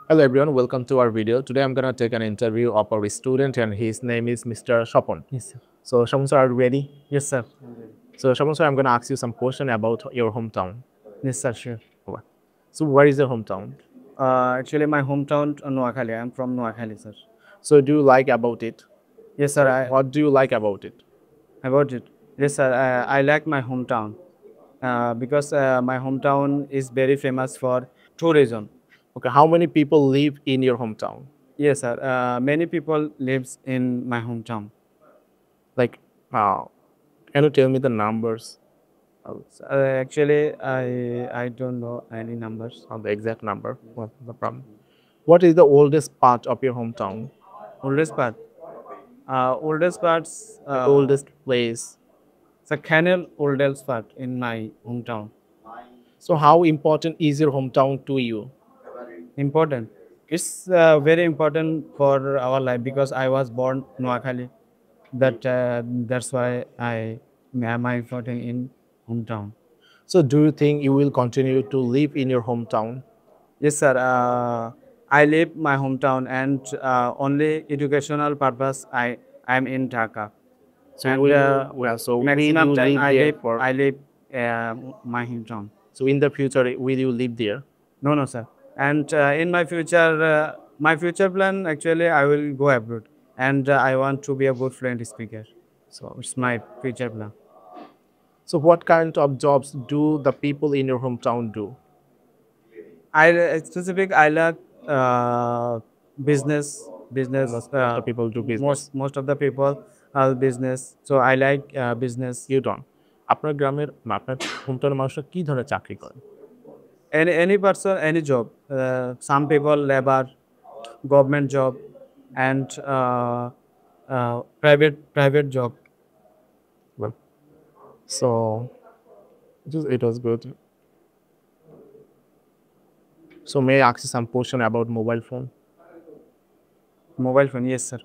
Hello everyone, welcome to our video. Today I'm gonna take an interview of our student and his name is Mr. Shapon. Yes, sir. So Shapon sir, are you ready? Yes, sir. So Shapon sir, I'm gonna ask you some question about your hometown. Yes, sir. Sure. So where is your hometown? Actually, my hometown, Noakhali. I'm from Noakhali, sir. So do you like about it? Yes, sir. What do you like about it? About it. Yes, sir. I like my hometown because my hometown is very famous for tourism. Okay, how many people live in your hometown? Yes, sir. Many people lives in my hometown. Like, uh, can you tell me the numbers? Actually, I don't know any numbers. The exact number? What the problem? What is the oldest part of your hometown? Oldest part. Oldest parts. The oldest place. It's a canal oldest part in my hometown. So how important is your hometown to you? Important. It's very important for our life because I was born Noakhali. That's why I am important in hometown. So do you think you will continue to live in your hometown? Yes, sir. I live my hometown and only educational purpose I am in Dhaka. So And so will maximum you time live there for? I live my hometown. So in the future, will you live there? No, no, sir. And in my future plan, actually, I will go abroad, and I want to be a good fluent speaker. So it's my future plan. So what kind of jobs do the people in your hometown do? I like business. Most of the people do business. Most of the people are business. So I like business. You don't. আপনার গ্রামের আপনার হোমটাউনের মানুষরা কি ধরনের চাকরি করে? Any person, any job. Some people labor, government job, and private job. Well, so it was good. So may I ask you some question about mobile phone? Mobile phone, yes, sir.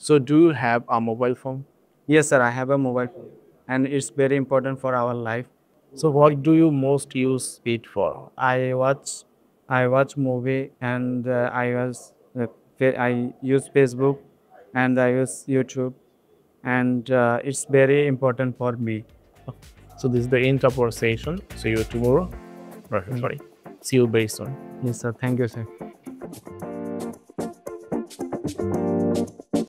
So do you have a mobile phone? Yes, sir. I have a mobile phone, and it's very important for our life. So what do you most use it for? I watch movie, and I use Facebook, and I use YouTube, and it's very important for me. So this is the end of our session. See you tomorrow. Sorry. See you very soon. Yes, sir. Thank you, sir.